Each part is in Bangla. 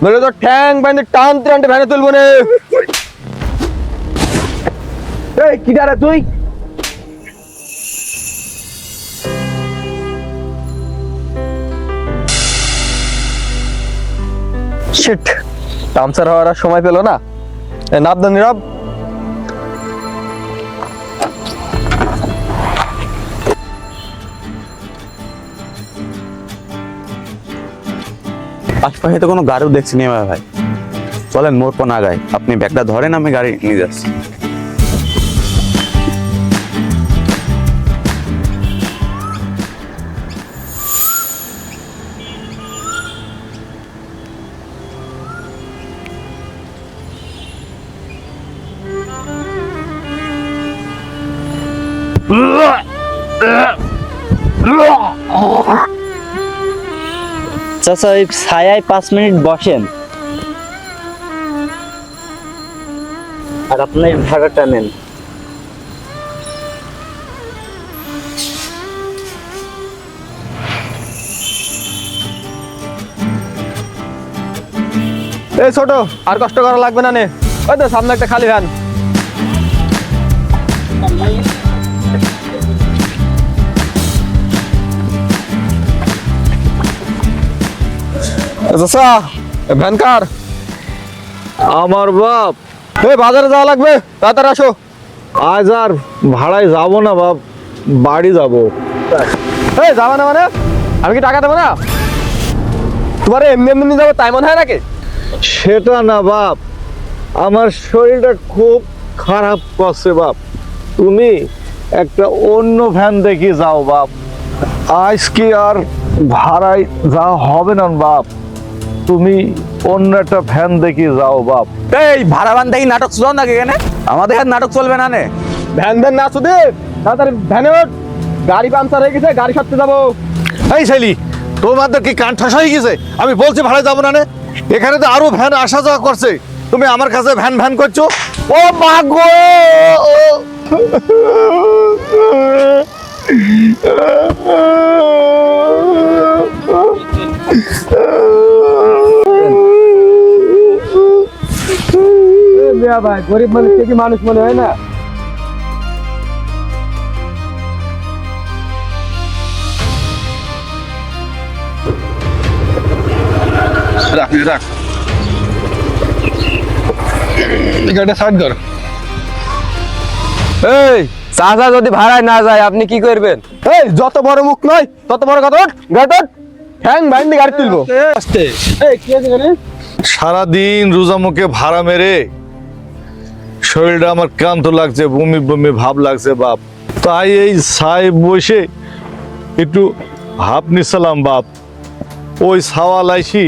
নইলে তো ঠ্যাং বাইন্দে টানতে টানতে ভ্যানে তুলবো নে। এই কি ডারে তুই? শিট, পাংচার হওয়ার আর সময় পেল না। নাব দা নীরব। আশপাশে তো কোনো গাড়িও দেখছি না ভাই। চলেন মোড় পর না গায়, আপনি ব্যাগটা ধরেন, আমি গাড়ি নিয়ে যাচ্ছি। চাচা, ওই ছায়ায় 5 মিনিট বসেন আর আপনার ভাড়াটা নেন। এই ছোট, আর কষ্ট করা লাগবে না নে। ওই তো সামনে একটা খালি ভ্যান। চাচা, ভ্যান কার? আমার বাপ। এই বাজারে যাওয়া লাগবে, তাড়াতাড়ি আসো। আজ আর ভাড়ায় যাব না বাপ, বাড়ি যাব। এই যাবে না মানে? আমি কি টাকা দেবো না? তোমার এমনি এমনি যাবো তাই মনে হয় নাকি? সেটা না বাপ, আমার শরীরটা খুব খারাপ করছে বাপ। তুমি একটা অন্য ভ্যান দেখি যাও বাপ। আজ কি আর ভাড়ায় যাওয়া হবে না বাপ, তুমি অন্য একটা ভ্যান দেখি যাও বাপ। এই ভাড়া বান দেখি নাটক চল নাকি এখানে? আমাদের আর নাটক চলবে না নে। ভ্যান ভ্যান না শুধু তাড়াতাড়ি ভ্যানে ওঠ। গাড়ি পাংচার হয়ে গেছে, গাড়ি সারতে যাবো। এই ছেলি, তোমাদের কি কান ঠাসা হয়ে গেছে? আমি বলছি ভাড়ায় যাবো না নে। এখানে তো আরো ভ্যান আসা যাওয়া করছে, তুমি আমার কাছে ভ্যান ভ্যান করছো। ও মা গো! ভাই, গরিব মানুষ কি মানুষ মনে হয় না? রাখ রাখ, গাড়িটা সাইড কর। এই চাচা যদি ভাড়ায় না যায় আপনি কি করবেন? এই যত বড় মুখ নয় তত বড় কথা। ওঠ, গাড়ি ওঠ। ঠ্যাং বাইন্দে গাড়ি তুলবো। আস্তে। এই কি আছে এখানে? সারাদিন রোজা মুখে ভাড়া মেরে শরীরটা আমার ক্লান্ত লাগছে, বমি বমি ভাব লাগছে বাপ। তাই এই ছাই বসে একটু ভাব নিছিলাম বাপ। ওই ছাওয়া লাইসি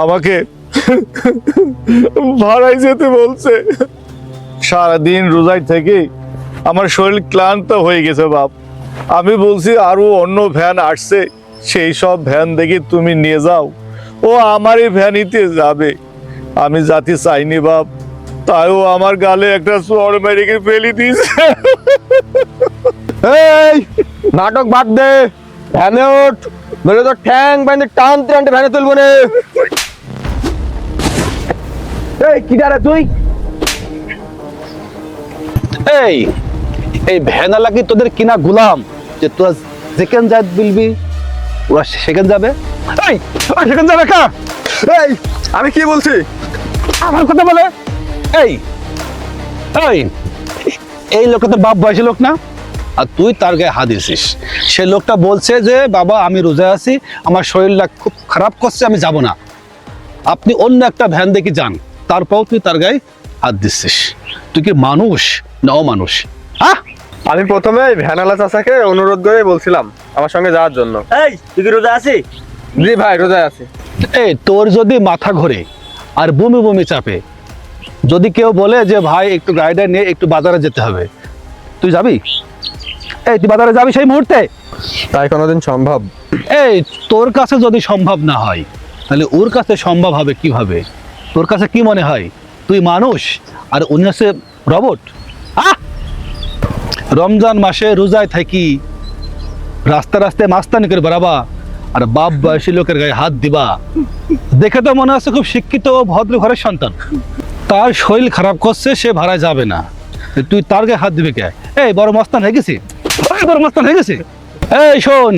আমাকে ভাড়ায় যেতে বলছে। সারাদিন রোজায় থেকে আমার শরীর ক্লান্ত হয়ে গেছে বাপ। আমি বলছি আরো অন্য ভ্যান আসছে, সেই সব ভ্যান দেখে তুমি নিয়ে যাও। ও আমারই ভ্যানিতে যাবে। আমি যাতে চাইনি বাপ, তাইও আমার গালে একটা চড় মেরে ফেলে দিয়েছে। এই নাটক বাদ দে, ভ্যানে ওঠ। নইলে তো ঠ্যাং বাইন্দে টানতে টানতে ভ্যানে তুলবো নে। এই কি ডারে তুই? এই এই ভ্যানালা কি তোদের কিনা গুলাম যে তোরা যেখানে যাই বলবি ওরা সেখানে যাবে? এই ওরা সেখানে যাবে কা? এই আমি কি বলছি? আমার কথা বলে। এই এই এই লোকটা তোর বাপ বয়সী লোক না? আর তুই তার গায়ে হাত দিয়েছিস। সে লোকটা বলছে যে বাবা আমি রোজায় আছি, আমার শরীরটা খুব খারাপ করছে, আমি যাব না। আপনি অন্য একটা ভ্যান দেখে যান, তারপর তুই তার গায়ে হাত দিচ্ছিস। তুই কি মানুষ না অমানুষ? হ্যাঁ, আমি প্রথমে ভ্যানালা চাচাকে অনুরোধ করে বলছিলাম আমার সঙ্গে যাওয়ার জন্য। এই তুই কি রোজা আছিস? জি ভাই, রোজায় আছি। এই তোর যদি মাথা ঘোরে আর বমি বমি চাপে, যদি কেউ বলে যে ভাই একটু গাড়িটা নিয়ে একটু বাজারে যেতে হবে, তুই যাবি? এই তুই বাজারে যাবি সেই মুহূর্তে? তাই কোনোদিন সম্ভব? এই তোর কাছে যদি সম্ভব না হয় তাহলে ওর কাছে সম্ভব হবে কিভাবে? তোর কাছে কি মনে হয় তুই মানুষ আর উনি হচ্ছে রবট? রমজান মাসে রোজায় থাকি রাস্তা রাস্তায় মাস্তানি করে বেড়াবা, আর বাপ বয়সী লোকের গায়ে হাত দিবা? দেখে তো মনে হচ্ছে খুব শিক্ষিত ও ভদ্র ঘরের সন্তান। তার শরীর খারাপ করছে, সে ভাড়ায় যাবে না, তুই তার গায়ে হাত দিবি কে? এই বড় মস্তান হয়ে গেছি, বড় মস্তান হয়ে গেছি। এই শোন,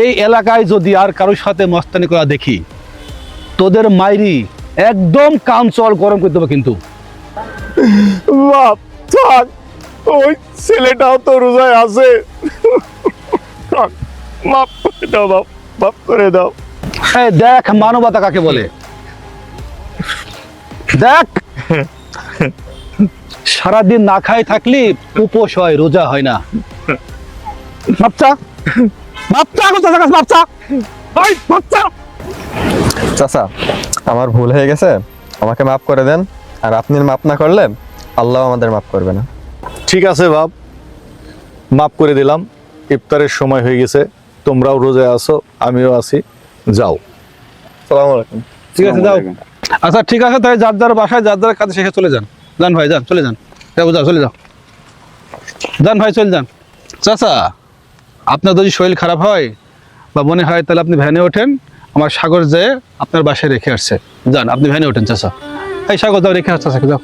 এই এলাকায় যদি আর কারোর সাথে মস্তানি করা দেখি, তোদের মাইরি একদম কান চল গরম করে দেবো কিন্তু। বাপ থাক, ওই ছেলেটাও তো রোজায় আছে। থাক, মাফ করে দাও বাপ, মাফ করে দাও। এই দেখ মানবতা কাকে বলে, দেখ সারাদিন না খাই থাকলি উপোস হয়, রোজা হয় না। বাচ্চা বাচ্চা বাচ্চা বাচ্চা। চাচা, আমার ভুল হয়ে গেছে, আমাকে মাফ করে দেন। আর আপনি মাফ না করলে আল্লাহ আমাদের মাফ করবে না। ঠিক আছে বাপ, মাফ করে দিলাম। ইফতারের সময় হয়ে গেছে, তোমরাও রোজায় আসো, আমিও আছি, যাও। সালাম আলাইকুম। ঠিক আছে যাও। আচ্ছা ঠিক আছে, তাই যার যার বাসায় যার যার কাছে শেষে চলে যান। যান ভাই, যান, চলে যান, যাও যাও, চলে যাও, যান ভাই, চলে যান। চাচা, আপনার যদি শরীর খারাপ হয় বা মনে হয় তাহলে আপনি ভ্যানে ওঠেন, আমার সাগর যেয়ে আপনার বাসায় রেখে আসছে। যান, আপনি ভ্যানে ওঠেন চাচা। এই সাগর যাও, রেখে আসছে, যাও।